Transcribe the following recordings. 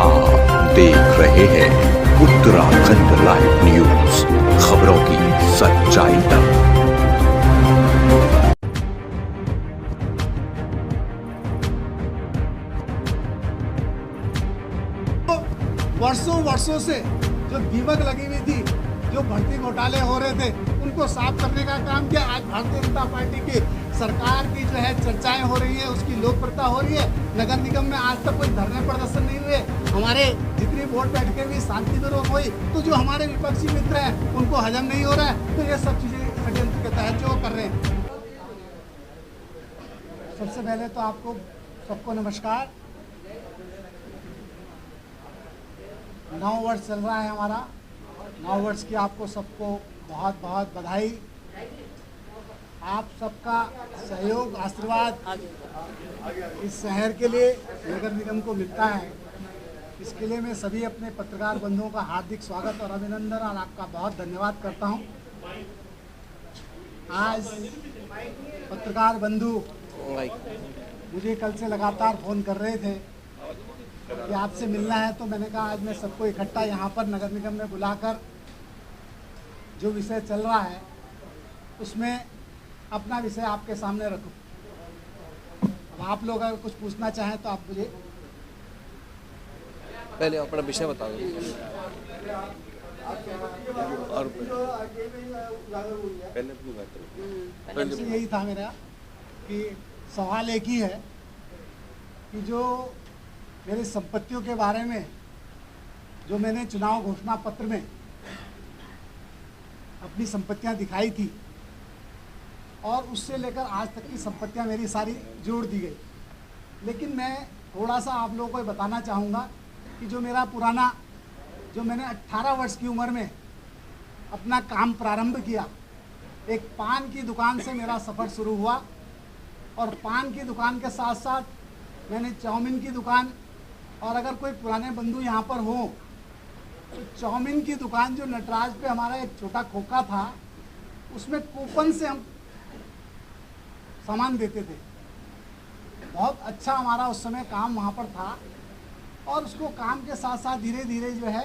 आप देख रहे हैं उत्तराखंड लाइव न्यूज, खबरों की सच्चाई तक। वर्षों से जो दीमक लगी हुई थी, जो भर्ती घोटाले हो रहे थे, उनको साफ करने का काम किया। आज भारतीय जनता पार्टी की सरकार की जो है चर्चाएं हो रही है, उसकी लोकप्रियता हो रही है। नगर निगम में आज तक कोई धरने प्रदर्शन नहीं हुए, हमारे जितनी वोट बैठकें भी शांतिपूर्वक हुई। तो जो हमारे विपक्षी मित्र हैं उनको हजम नहीं हो रहा है, तो ये सब चीजें षड्यंत्र के तहत जो कर रहे हैं। सबसे पहले तो आपको सबको नमस्कार। 9 वर्ष चल रहा है हमारा, 9 वर्ष की आपको सबको बहुत बहुत बधाई। आप सबका सहयोग आशीर्वाद इस शहर के लिए, नगर निगम को मिलता है। इसके लिए मैं सभी अपने पत्रकार बंधुओं का हार्दिक स्वागत और अभिनंदन और आपका बहुत धन्यवाद करता हूं। आज पत्रकार बंधु मुझे कल से लगातार फ़ोन कर रहे थे कि आपसे मिलना है, तो मैंने कहा आज मैं सबको इकट्ठा यहाँ पर नगर निगम में बुलाकर जो विषय चल रहा है उसमें अपना विषय आपके सामने रखूं। अब आप लोग अगर कुछ पूछना चाहें तो आप मुझे पहले अपना विषय बता दो। और पहले यही था मेरा कि सवाल एक ही है कि जो मेरी संपत्तियों के बारे में जो मैंने चुनाव घोषणा पत्र में अपनी संपत्तियां दिखाई थी और उससे लेकर आज तक की संपत्तियां मेरी सारी जोड़ दी गई। लेकिन मैं थोड़ा सा आप लोगों को बताना चाहूँगा कि जो मेरा पुराना, जो मैंने 18 वर्ष की उम्र में अपना काम प्रारंभ किया, एक पान की दुकान से मेरा सफ़र शुरू हुआ और पान की दुकान के साथ साथ मैंने चाउमीन की दुकान, और अगर कोई पुराने बंधु यहाँ पर हो तो चाउमीन की दुकान जो नटराज पे हमारा एक छोटा खोखा था, उसमें कूपन से हम सामान देते थे। बहुत अच्छा हमारा उस समय काम वहाँ पर था और उसको काम के साथ साथ धीरे धीरे जो है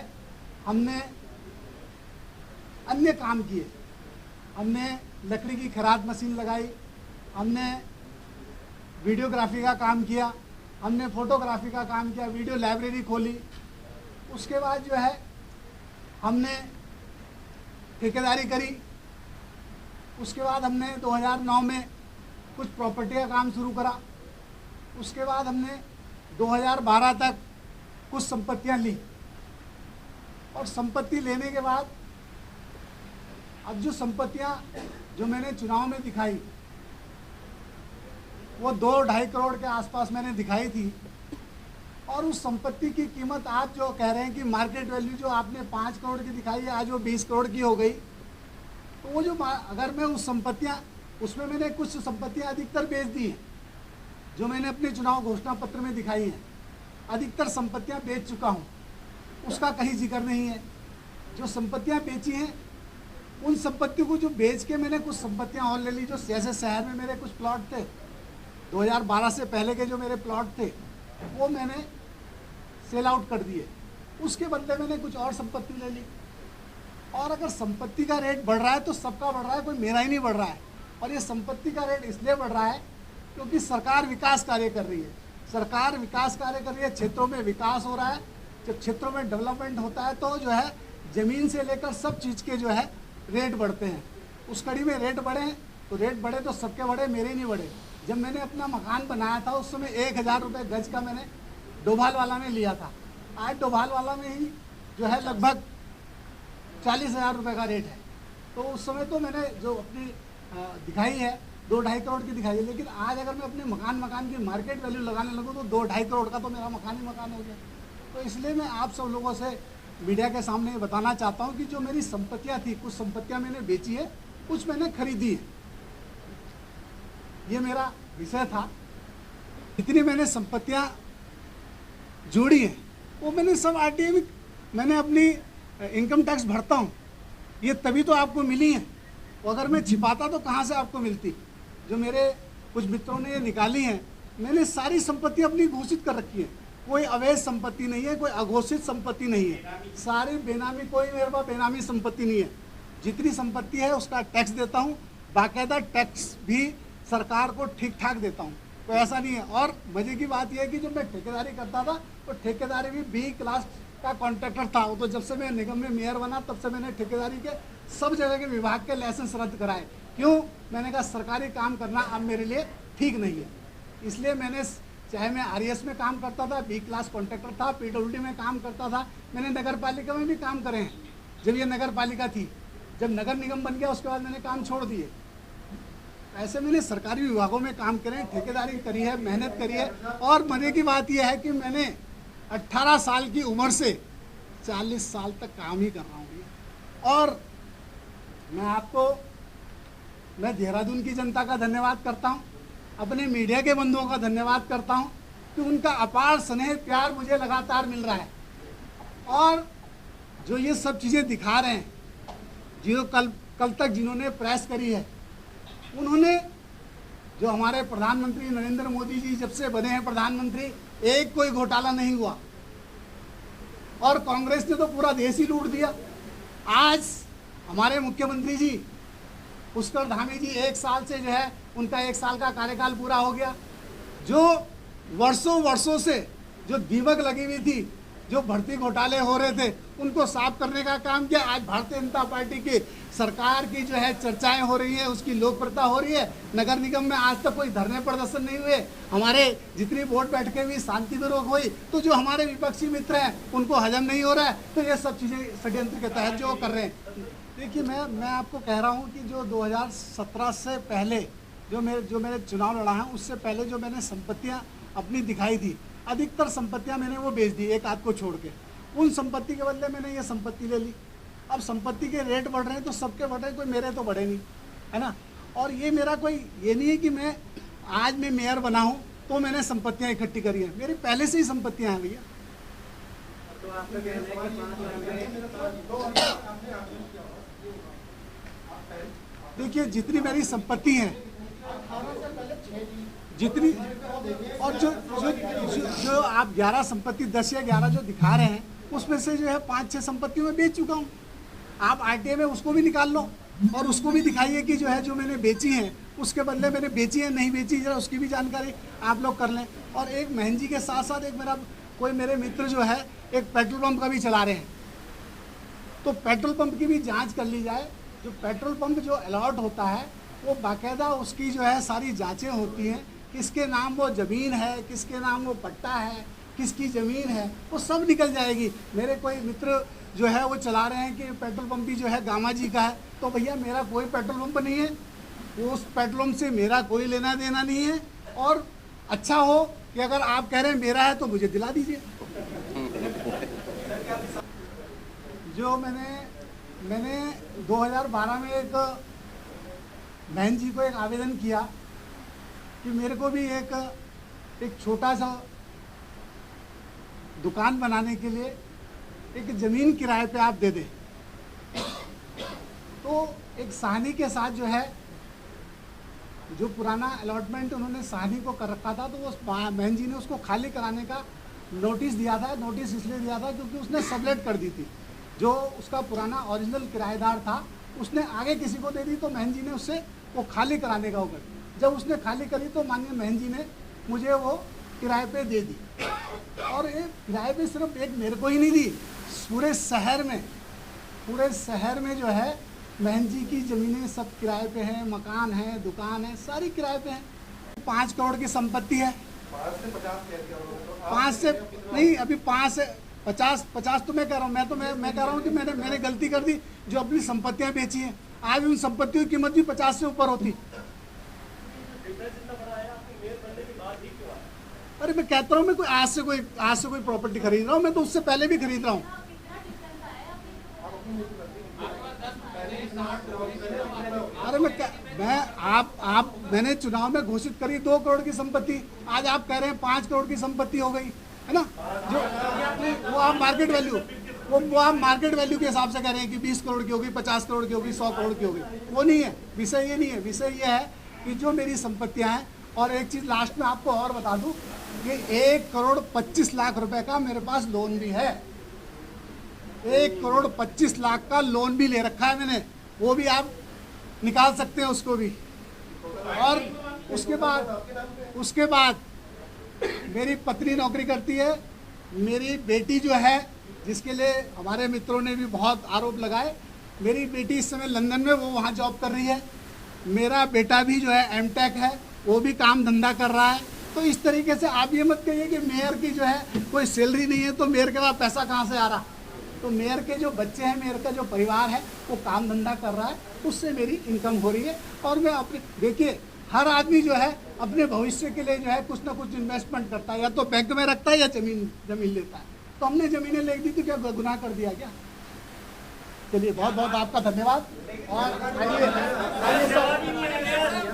हमने अन्य काम किए। हमने लकड़ी की खराद मशीन लगाई, हमने वीडियोग्राफी का काम किया, हमने फोटोग्राफी का काम किया, वीडियो लाइब्रेरी खोली। उसके बाद जो है हमने ठेकेदारी करी। उसके बाद हमने 2009 में कुछ प्रॉपर्टी का काम शुरू करा। उसके बाद हमने 2012 तक कुछ संपत्तियां ली और संपत्ति लेने के बाद अब जो संपत्तियां जो मैंने चुनाव में दिखाई वो 2-2.5 करोड़ के आसपास मैंने दिखाई थी। और उस संपत्ति की कीमत आप जो कह रहे हैं कि मार्केट वैल्यू जो आपने 5 करोड़ की दिखाई है, आज वो 20 करोड़ की हो गई। तो वो जो अगर मैं उस संपत्तियां, उसमें मैंने कुछ संपत्तियां अधिकतर बेच दी हैं जो मैंने अपने चुनाव घोषणा पत्र में दिखाई हैं। अधिकतर संपत्तियां बेच चुका हूं, उसका कहीं जिक्र नहीं है। जो संपत्तियां बेची हैं उन संपत्तियों को जो बेच के मैंने कुछ संपत्तियां और ले ली। जो जैसे शहर में मेरे कुछ प्लॉट थे, 2012 से पहले के जो मेरे प्लॉट थे वो मैंने सेल आउट कर दिए। उसके बदले मैंने कुछ और संपत्ति ले ली। और अगर संपत्ति का रेट बढ़ रहा है तो सबका बढ़ रहा है, कोई मेरा ही नहीं बढ़ रहा है। और ये संपत्ति का रेट इसलिए बढ़ रहा है क्योंकि सरकार विकास कार्य कर रही है। सरकार विकास कार्य कर रही है, क्षेत्रों में विकास हो रहा है। जब क्षेत्रों में डेवलपमेंट होता है तो जो है ज़मीन से लेकर सब चीज़ के जो है रेट बढ़ते हैं। उस कड़ी में रेट बढ़े तो रेट बढ़े तो सबके बढ़े, मेरे ही नहीं बढ़े। जब मैंने अपना मकान बनाया था उस समय 1000 रुपये गज का मैंने डोभाल वाला में लिया था। आज डोभाल वाला में ही जो है लगभग 40,000 रुपये का रेट है। तो उस समय तो मैंने जो अपनी दिखाई है 2-2.5 करोड़ की दिखाई है। लेकिन आज अगर मैं अपने मकान की मार्केट वैल्यू लगाने लगूँ तो 2-2.5 करोड़ का तो मेरा मकान ही मकान हो गया। तो इसलिए मैं आप सब लोगों से मीडिया के सामने ये बताना चाहता हूँ कि जो मेरी संपत्तियाँ थी, कुछ संपत्तियाँ मैंने बेची है, कुछ मैंने खरीदी है। ये मेरा विषय था। जितनी मैंने संपत्तियां जोड़ी हैं वो मैंने सब आरटीआई में, मैंने अपनी इनकम टैक्स भरता हूँ, ये तभी तो आपको मिली है। तो अगर मैं छिपाता तो कहाँ से आपको मिलती। जो मेरे कुछ मित्रों ने ये निकाली हैं, मैंने सारी संपत्ति अपनी घोषित कर रखी है। कोई अवैध संपत्ति नहीं है, कोई अघोषित संपत्ति नहीं है, सारी बेनामी, कोई मेरे पास बेनामी संपत्ति नहीं है। जितनी संपत्ति है उसका टैक्स देता हूँ, बाकायदा टैक्स भी सरकार को ठीक ठाक देता हूँ, तो ऐसा नहीं है। और मजे की बात यह है कि जो मैं ठेकेदारी करता था तो ठेकेदारी भी बी क्लास का कॉन्ट्रैक्टर था। वो तो जब से मैं निगम में मेयर बना तब से मैंने ठेकेदारी के सब जगह के विभाग के लाइसेंस रद्द कराए। क्यों? मैंने कहा सरकारी काम करना अब मेरे लिए ठीक नहीं है। इसलिए मैंने, चाहे मैं आरएस में काम करता था, बी क्लास कॉन्ट्रैक्टर था, पीडब्ल्यूडी में काम करता था, मैंने नगर पालिका में भी काम करे हैं जब ये नगर पालिका थी। जब नगर निगम बन गया उसके बाद मैंने काम छोड़ दिए। ऐसे मैंने सरकारी विभागों में काम करे, ठेकेदारी करी है, मेहनत करी है। और मजे की बात यह है कि मैंने 18 साल की उम्र से 40 साल तक काम ही कर रहा हूँ। और मैं देहरादून की जनता का धन्यवाद करता हूँ, अपने मीडिया के बंधुओं का धन्यवाद करता हूँ कि उनका अपार स्नेह प्यार मुझे लगातार मिल रहा है। और जो ये सब चीज़ें दिखा रहे हैं, जो कल तक जिन्होंने प्रेस करी है, उन्होंने, जो हमारे प्रधानमंत्री नरेंद्र मोदी जी जब से बने हैं प्रधानमंत्री, एक कोई घोटाला नहीं हुआ। और कांग्रेस ने तो पूरा देश ही लूट दिया। आज हमारे मुख्यमंत्री जी पुष्कर धामी जी 1 साल से जो है उनका 1 साल का कार्यकाल पूरा हो गया। जो वर्षों से जो दीमक लगी हुई थी, जो भर्ती घोटाले हो रहे थे, उनको साफ करने का काम किया। आज भारतीय जनता पार्टी की सरकार की जो है चर्चाएं हो रही हैं, उसकी लोकप्रियता हो रही है। नगर निगम में आज तक कोई धरने प्रदर्शन नहीं हुए, हमारे जितनी बोर्ड बैठकें हुई शांतिपूर्वक हुई। तो जो हमारे विपक्षी मित्र हैं उनको हजम नहीं हो रहा है, तो ये सब चीज़ें षड्यंत्र के तहत जो कर रहे हैं। देखिए, मैं आपको कह रहा हूँ कि जो 2017 से पहले जो मैंने चुनाव लड़ा है, उससे पहले जो मैंने संपत्तियाँ अपनी दिखाई थी, अधिकतर संपत्तियां मैंने वो बेच दी, एक आध को छोड़ के। उन संपत्ति के बदले मैंने ये संपत्ति ले ली। अब संपत्ति के रेट बढ़ रहे हैं तो सबके बढ़ रहे हैं, कोई मेरे तो बढ़े नहीं, है ना। और ये मेरा कोई ये नहीं है कि आज मैं मेयर बना हूँ तो मैंने संपत्तियां इकट्ठी करी हैं, मेरी पहले से ही संपत्तियां हैं भैया। देखिए, जितनी मेरी संपत्ति है, जितनी, और जो आप 11 संपत्ति 10 या 11 जो दिखा रहे हैं, उसमें से जो है 5-6 संपत्तियों में बेच चुका हूँ। आप आरटीआई में उसको भी निकाल लो और उसको भी दिखाइए कि जो है जो मैंने बेची है उसके बदले मैंने बेची है नहीं बेची, जरा उसकी भी जानकारी आप लोग कर लें। और एक महन जी के साथ साथ एक मेरे मित्र जो है एक पेट्रोल पंप का भी चला रहे हैं, तो पेट्रोल पंप की भी जाँच कर ली जाए। जो पेट्रोल पंप जो अलॉट होता है वो बाकायदा उसकी जो है सारी जाँचें होती हैं, किसके नाम वो ज़मीन है, किसके नाम वो पट्टा है, किसकी ज़मीन है, वो सब निकल जाएगी। मेरे कोई मित्र जो है वो चला रहे हैं कि पेट्रोल पंप भी जो है गामा जी का है, तो भैया मेरा कोई पेट्रोल पंप नहीं है, उस पेट्रोल पंप से मेरा कोई लेना देना नहीं है। और अच्छा हो कि अगर आप कह रहे हैं मेरा है तो मुझे दिला दीजिए। जो मैंने 2012 में एक बहन जी को एक आवेदन किया कि मेरे को भी एक छोटा सा दुकान बनाने के लिए एक ज़मीन किराए पे आप दे दें। तो एक साहनी के साथ जो है जो पुराना अलॉटमेंट उन्होंने साहनी को कर रखा था, तो वो बहन जी ने उसको खाली कराने का नोटिस दिया था। नोटिस इसलिए दिया था क्योंकि उसने सबलेट कर दी थी। जो उसका पुराना ओरिजिनल किराएदार था उसने आगे किसी को दे दी, तो बहन जी ने उससे वो खाली कराने का होकर, जब उसने खाली करी तो माननीय बहन जी ने मुझे वो किराए पे दे दी। और एक किराए पे सिर्फ एक मेरे को ही नहीं दी, पूरे शहर में जो है बहन जी की ज़मीनें सब किराए पे हैं, मकान है, दुकान है, सारी किराए पे हैं। 5 करोड़ की संपत्ति है। 5 से नहीं, अभी 5 से 50 तो मैं कह रहा हूँ। मैं कह रहा हूँ कि मैंने गलती कर दी जो अपनी संपत्तियाँ बेची हैं। आज उन संपत्तियों की कीमत भी 50 से ऊपर होती। अरे मैं कहता हूँ, मैं कोई आज से कोई प्रॉपर्टी खरीद रहा हूँ, मैं तो उससे पहले भी खरीद रहा हूँ। अरे मैंने चुनाव में घोषित करी 2 करोड़ की संपत्ति, आज आप कह रहे हैं 5 करोड़ की संपत्ति हो गई, है ना। जो वो आप मार्केट वैल्यू के हिसाब से कह रहे हैं कि 20 करोड़ की होगी, 50 करोड़ की होगी, 100 करोड़ की होगी। वो नहीं है विषय। ये नहीं है विषय। ये है कि जो मेरी संपत्तियां हैं। और एक चीज़ लास्ट में आपको और बता दूं कि 1,25,00,000 रुपए का मेरे पास लोन भी है। 1,25,00,000 का लोन भी ले रखा है मैंने, वो भी आप निकाल सकते हैं उसको भी। और उसके बाद मेरी पत्नी नौकरी करती है, मेरी बेटी जो है, जिसके लिए हमारे मित्रों ने भी बहुत आरोप लगाए, मेरी बेटी इस समय लंदन में, वो वहाँ जॉब कर रही है। मेरा बेटा भी जो है एमटेक है, वो भी काम धंधा कर रहा है। तो इस तरीके से आप ये मत कहिए कि मेयर की जो है कोई सैलरी नहीं है तो मेयर के पास पैसा कहाँ से आ रहा। तो मेयर के जो बच्चे हैं, मेयर का जो परिवार है, वो काम धंधा कर रहा है, उससे मेरी इनकम हो रही है। और मैं अपने, देखिए हर आदमी जो है अपने भविष्य के लिए जो है कुछ ना कुछ इन्वेस्टमेंट करता है, या तो बैंक में रखता है या जमीन लेता है। तो हमने ज़मीनें ले दी तो क्या गुनाह कर दिया क्या? चलिए बहुत बहुत आपका धन्यवाद। और आइए सर।